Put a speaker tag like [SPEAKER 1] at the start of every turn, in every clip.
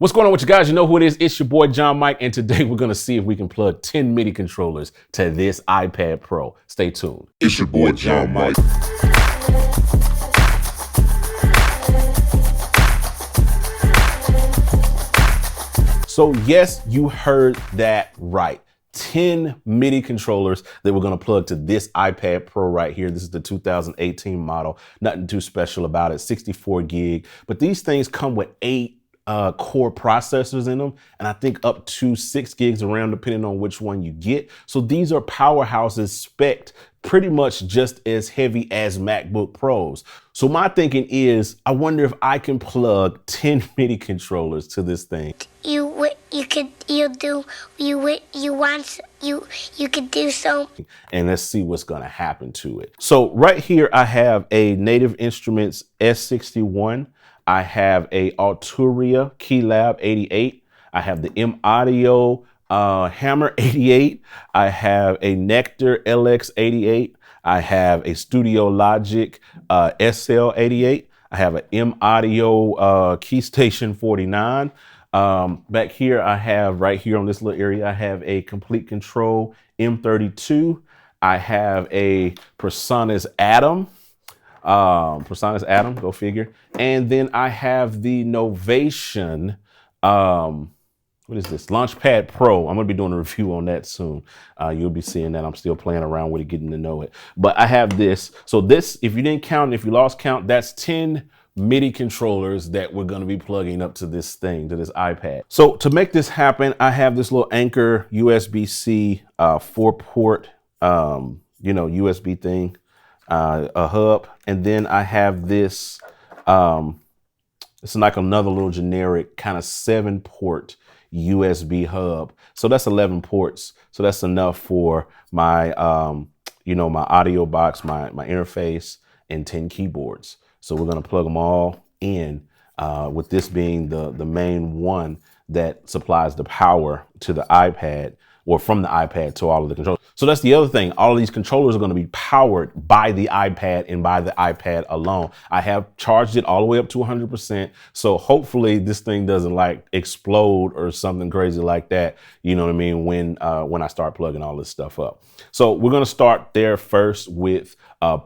[SPEAKER 1] What's going on with you guys? You know who it is. It's your boy, John Mike. And today we're going to see if we can plug 10 MIDI controllers to this iPad Pro. Stay tuned.
[SPEAKER 2] It's your boy, John Mike.
[SPEAKER 1] So yes, you heard that right. 10 MIDI controllers that we're going to plug to this iPad Pro right here. This is the 2018 model. Nothing too special about it. 64 gig. But these things come with 8 core processors in them, and I think up to 6 gigs around, depending on which one you get. So these are powerhouses, spec'd pretty much just as heavy as MacBook Pros. So my thinking is, I wonder if I can plug 10 MIDI controllers to this thing.
[SPEAKER 3] You could do so.
[SPEAKER 1] And let's see what's gonna happen to it. So right here, I have a Native Instruments S61. I have a Alturia Keylab 88. I have the M Audio Hammer 88. I have a Nectar LX 88. I have a Studio Logic SL 88. I have an M Audio Keystation 49. Back here, I have right here on this little area, I have a Complete Control M32. I have a Personas Atom. Go figure. And then I have the Novation, what is this? Launchpad Pro. I'm gonna be doing a review on that soon. You'll be seeing that. I'm still playing around with it, getting to know it. But I have this. So this, if you didn't count, if you lost count, that's 10 MIDI controllers that we're gonna be plugging up to this thing, to this iPad. So to make this happen, I have this little Anchor USB-C 4-port, USB thing. A hub, and then I have this it's like another little generic kind of 7-port USB hub. So that's 11 ports. So that's enough for my my audio box, my interface, and 10 keyboards. So we're gonna plug them all in, with this being the main one that supplies the power to the iPad, or from the iPad to all of the controllers. So that's the other thing. All of these controllers are going to be powered by the iPad and by the iPad alone. I have charged it all the way up to 100%. So hopefully this thing doesn't like explode or something crazy like that. You know what I mean? When I start plugging all this stuff up. So we're going to start there first with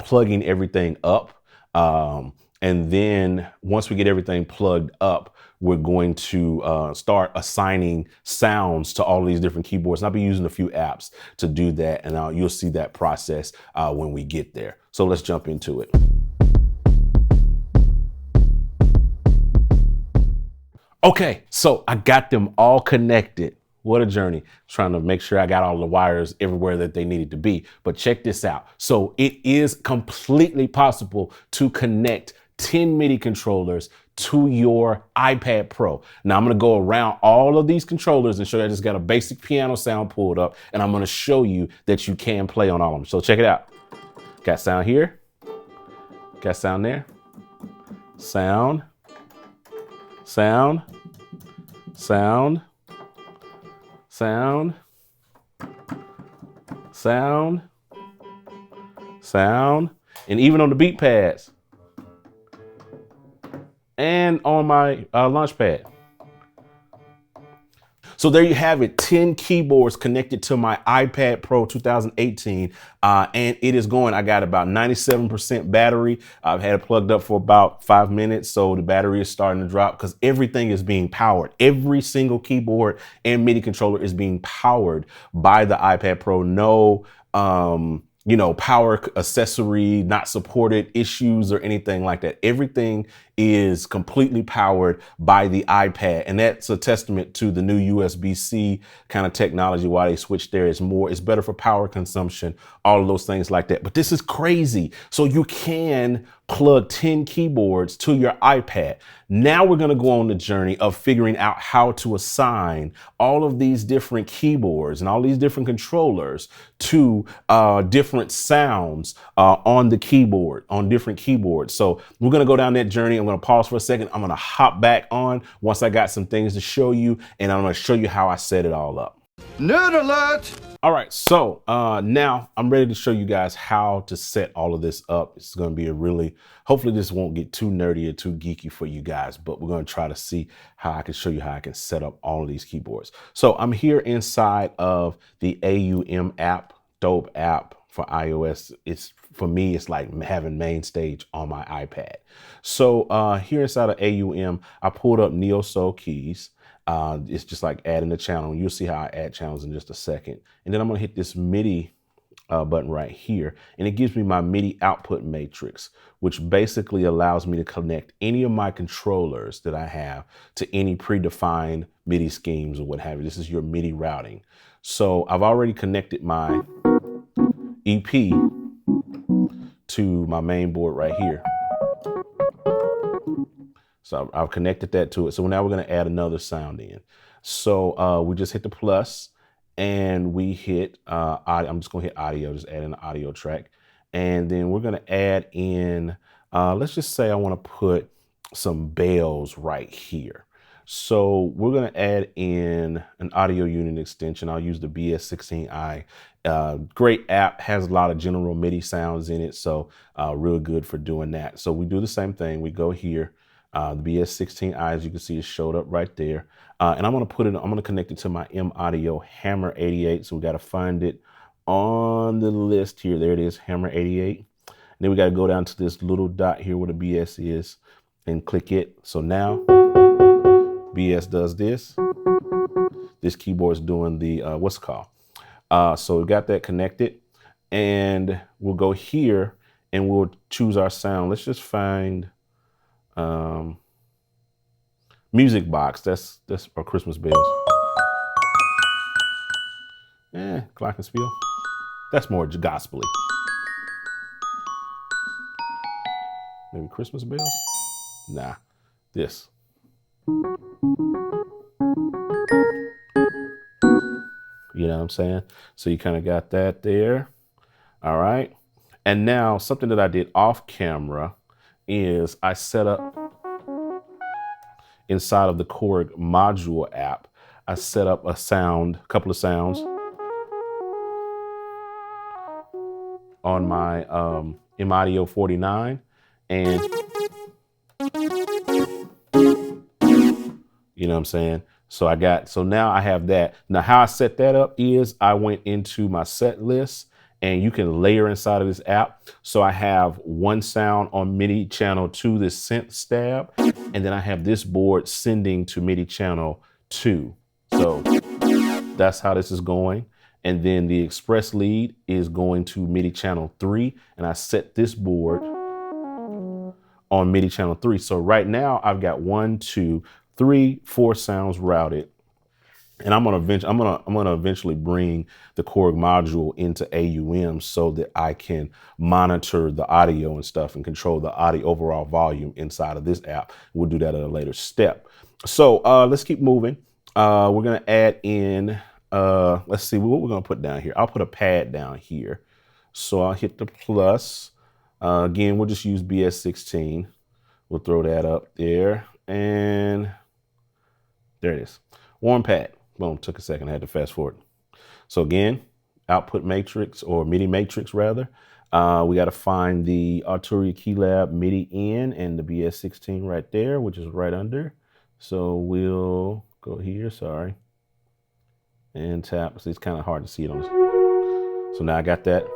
[SPEAKER 1] plugging everything up. And then once we get everything plugged up, we're going to start assigning sounds to all these different keyboards. And I'll be using a few apps to do that. And you'll see that process when we get there. So let's jump into it. Okay, so I got them all connected. What a journey. Trying to make sure I got all the wires everywhere that they needed to be. But check this out. So it is completely possible to connect 10 MIDI controllers to your iPad Pro. Now I'm gonna go around all of these controllers and show you. I just got a basic piano sound pulled up, and I'm gonna show you that you can play on all of them. So check it out. Got sound here, got sound there, sound, sound, sound, sound, sound, sound, and even on the beat pads. And on my Launchpad. So there you have it, 10 keyboards connected to my iPad Pro 2018. And it is going, I got about 97% battery. I've had it plugged up for about 5 minutes. So the battery is starting to drop because everything is being powered. Every single keyboard and MIDI controller is being powered by the iPad Pro. No, power accessory not supported issues or anything like that. Everything is completely powered by the iPad. And that's a testament to the new USB-C kind of technology. Why they switched there is it's better for power consumption, all of those things like that. But this is crazy. So you can plug 10 keyboards to your iPad. Now we're going to go on the journey of figuring out how to assign all of these different keyboards and all these different controllers to different sounds on the keyboard, on different keyboards. So we're going to go down that journey. I'm going to pause for a second. I'm going to hop back on once I got some things to show you, and I'm going to show you how I set it all up.
[SPEAKER 2] Nerd alert!
[SPEAKER 1] All right, so now I'm ready to show you guys how to set all of this up. It's going to be a really, hopefully this won't get too nerdy or too geeky for you guys, but we're going to try to see how I can show you how I can set up all of these keyboards. So I'm here inside of the AUM app, dope app for iOS. It's, for me, it's like having main stage on my iPad. So here inside of AUM, I pulled up Neo Soul Keys. It's just like adding a channel. You'll see how I add channels in just a second. And then I'm gonna hit this MIDI button right here, and it gives me my MIDI output matrix, which basically allows me to connect any of my controllers that I have to any predefined MIDI schemes or what have you. This is your MIDI routing. So I've already connected my EP to my main board right here. So I've connected that to it. So now we're going to add another sound in. So we just hit the plus and we hit audio. I'm just going to hit audio, just add in the audio track. And then we're going to add in, let's just say I want to put some bells right here. So we're going to add in an audio unit extension. I'll use the BS16i. Great app, has a lot of general MIDI sounds in it. So real good for doing that. So we do the same thing. We go here. The BS16i, as you can see, is showed up right there. And I'm going to connect it to my M Audio Hammer 88. So we got to find it on the list here. There it is, Hammer 88. And then we got to go down to this little dot here where the BS is and click it. So now BS does this. This keyboard is doing the, what's it called? So we got that connected, and we'll go here and we'll choose our sound. Let's just find music box. That's our Christmas bells. Glockenspiel. That's more gospel-y. Maybe Christmas bells? Nah, this. You know what I'm saying? So you kind of got that there. All right. And now something that I did off camera is I set up inside of the Korg Module app, I set up a couple of sounds on my M Audio 49, and you know what I'm saying? So now I have that. Now how I set that up is I went into my set list, and you can layer inside of this app. So I have one sound on MIDI channel 2, this synth stab, and then I have this board sending to MIDI channel 2. So that's how this is going. And then the express lead is going to MIDI channel 3, and I set this board on MIDI channel 3. So right now I've got 1, 2, 3, 4 sounds routed. And I'm gonna eventually bring the Korg module into AUM so that I can monitor the audio and stuff and control the audio overall volume inside of this app. We'll do that at a later step. So let's keep moving. We're gonna add in, let's see what we're gonna put down here. I'll put a pad down here. So I'll hit the plus. Again, we'll just use BS16. We'll throw that up there, and there it is. Warm pad. Boom, took a second, I had to fast forward. So again, output matrix, or MIDI matrix rather. We got to find the Arturia Keylab MIDI in and the BS16 right there, which is right under. So we'll go here, sorry, and tap. So it's kind of hard to see it on this. So now I got that.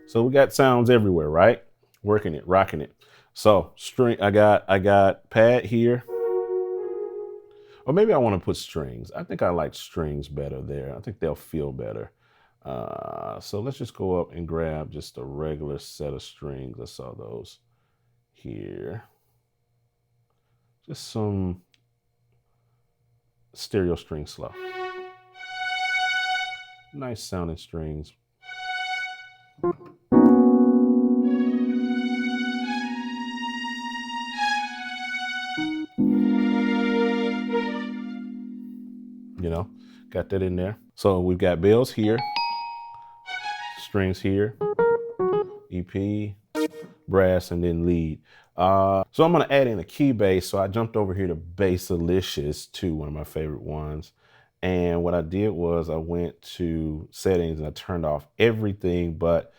[SPEAKER 1] So we got sounds everywhere, right? Working it, rocking it. So string, I got pad here. Or maybe I want to put strings. I think I like strings better there. I think they'll feel better. So let's just go up and grab just a regular set of strings. I saw those here. Just some stereo string slow. Nice sounding strings. you know, got that in there. So we've got bells here, strings here, EP, brass, and then lead. So I'm gonna add in a key bass. So I jumped over here to Bassalicious, too, one of my favorite ones. And what I did was I went to settings and I turned off everything but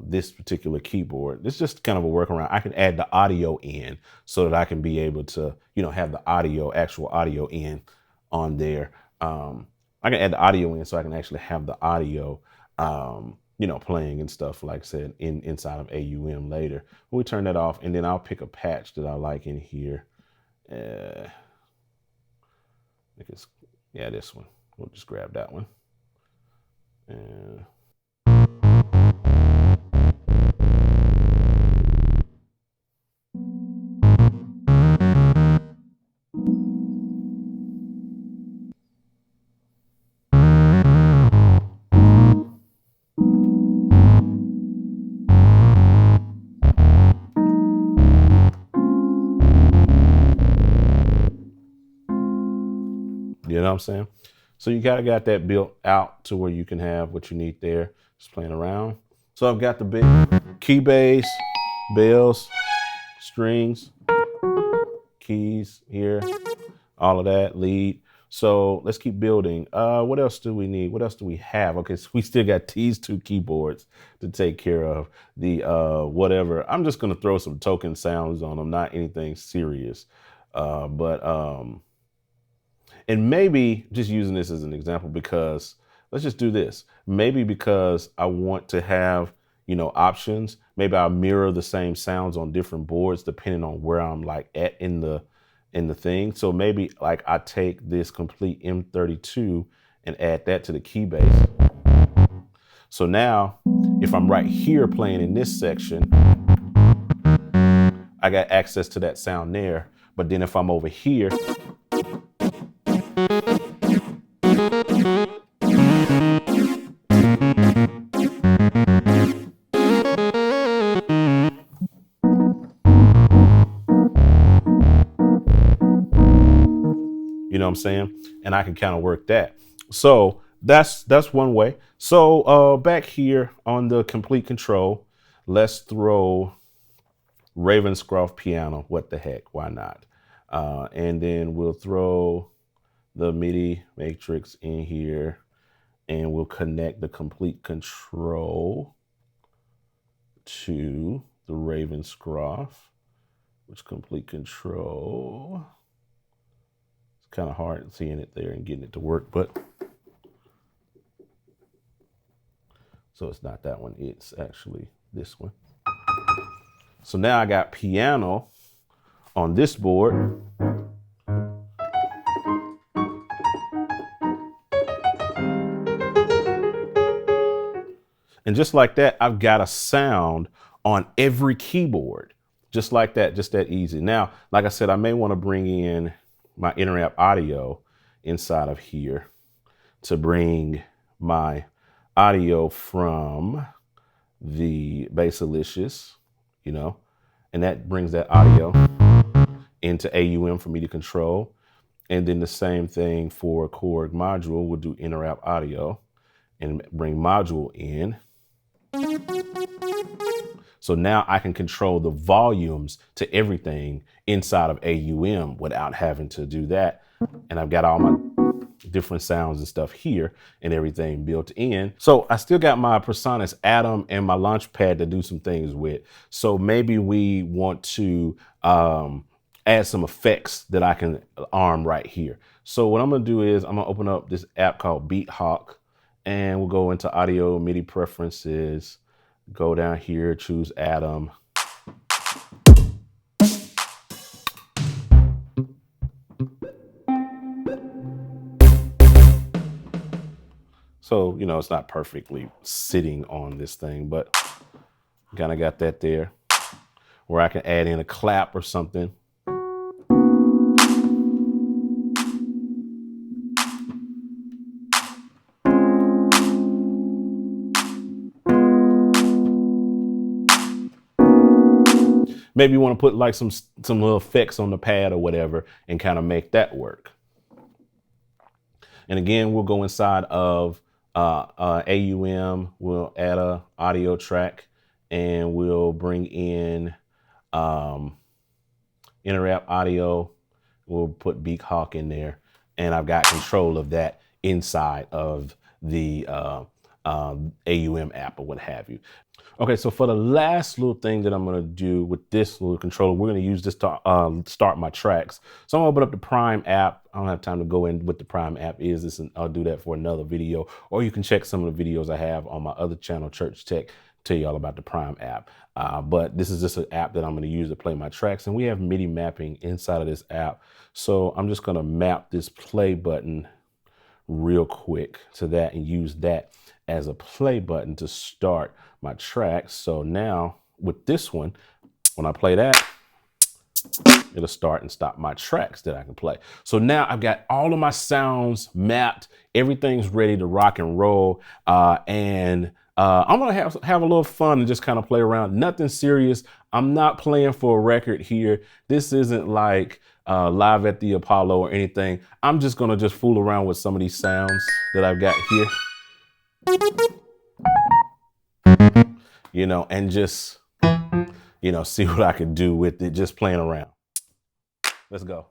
[SPEAKER 1] this particular keyboard. This is just kind of a workaround. I can add the audio in so that I can be able to, have the actual audio in on there. I can add the audio in so I can actually have the audio, playing and stuff, like I said, inside of AUM later. We'll turn that off, and then I'll pick a patch that I like in here. I think it's, this one. We'll just grab that one. And you know what I'm saying? So you got that built out to where you can have what you need there, just playing around. So I've got the big key bass, bells, strings, keys here, all of that, lead. So let's keep building. What else do we need? What else do we have? Okay, so we still got these two keyboards to take care of. The whatever. I'm just gonna throw some token sounds on them, not anything serious. And maybe just using this as an example, because let's just do this. Maybe because I want to have, options, maybe I'll mirror the same sounds on different boards depending on where I'm like at in the thing. So maybe like I take this complete M32 and add that to the key bass. So now if I'm right here playing in this section, I got access to that sound there. But then if I'm over here, you know what I'm saying? And I can kind of work that. So that's one way. So back here on the complete control, let's throw Ravenscroft piano. What the heck? Why not? And then we'll throw the MIDI matrix in here, and we'll connect the complete control to the Ravenscroft, which complete control. Kind of hard seeing it there and getting it to work, but so it's not that one, it's actually this one. So now I got piano on this board. And just like that, I've got a sound on every keyboard, just like that, just that easy. Now, like I said, I may want to bring in my inter-app audio inside of here to bring my audio from the Bassalicious, and that brings that audio into AUM for me to control. And then the same thing for Korg Module. We'll do inter-app audio and bring module in. So now I can control the volumes to everything inside of AUM without having to do that. And I've got all my different sounds and stuff here and everything built in. So I still got my PreSonus Atom and my Launchpad to do some things with. So maybe we want to add some effects that I can arm right here. So what I'm gonna do is I'm gonna open up this app called Beathawk, and we'll go into audio MIDI preferences. Go down here, choose Atom. So, it's not perfectly sitting on this thing, but kind of got that there where I can add in a clap or something. Maybe you want to put like some little effects on the pad or whatever and kind of make that work. And again, we'll go inside of AUM, we'll add a audio track, and we'll bring in Interapp audio. We'll put Beathawk in there, and I've got control of that inside of the AUM app or what have you. Okay, so for the last little thing that I'm gonna do with this little controller, we're gonna use this to start my tracks. So I'm gonna open up the Prime app. I don't have time to go in what the Prime app is. This, and I'll do that for another video, or you can check some of the videos I have on my other channel, Church Tech, tell you all about the Prime app. But this is just an app that I'm gonna use to play my tracks, and we have MIDI mapping inside of this app. So I'm just gonna map this play button real quick to that and use that as a play button to start my tracks. So now with this one, when I play that, it'll start and stop my tracks that I can play. So now I've got all of my sounds mapped, everything's ready to rock and roll. I'm gonna have a little fun and just kind of play around. Nothing serious. I'm not playing for a record here. This isn't like Live at the Apollo or anything. I'm just gonna just fool around with some of these sounds that I've got here. You know, and just, you know, see what I can do with it, just playing around. Let's go.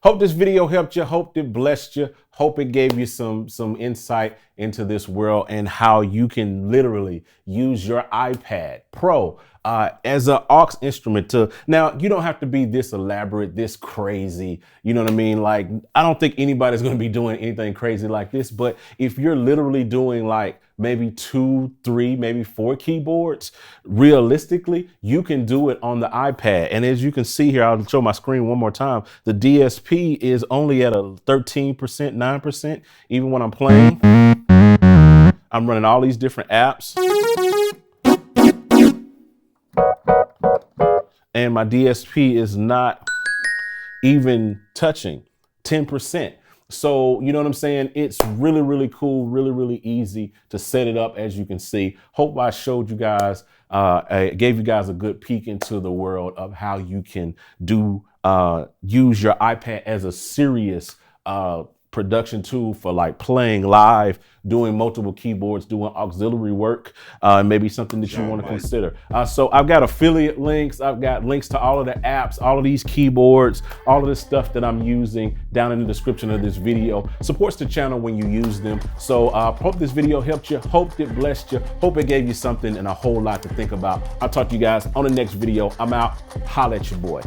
[SPEAKER 1] Hope this video helped you, hope it blessed you, hope it gave you some insight into this world and how you can literally use your iPad Pro as an aux instrument to, now you don't have to be this elaborate, this crazy, you know what I mean? Like, I don't think anybody's gonna be doing anything crazy like this, but if you're literally doing like maybe 2, 3, maybe 4 keyboards, realistically, you can do it on the iPad. And as you can see here, I'll show my screen one more time. The DSP is only at a 13%, 9%. Even when I'm playing, I'm running all these different apps. And my DSP is not even touching 10%. So, you know what I'm saying? It's really, really cool, really, really easy to set it up, as you can see. Hope I showed you guys, gave you guys a good peek into the world of how you can do, use your iPad as a serious production tool for like playing live, doing multiple keyboards, doing auxiliary work, maybe something that you want to consider. So I've got affiliate links. I've got links to all of the apps, all of these keyboards, all of this stuff that I'm using down in the description of this video. Supports the channel when you use them. So hope this video helped you. Hope it blessed you. Hope it gave you something and a whole lot to think about. I'll talk to you guys on the next video. I'm out. Holla at your boy.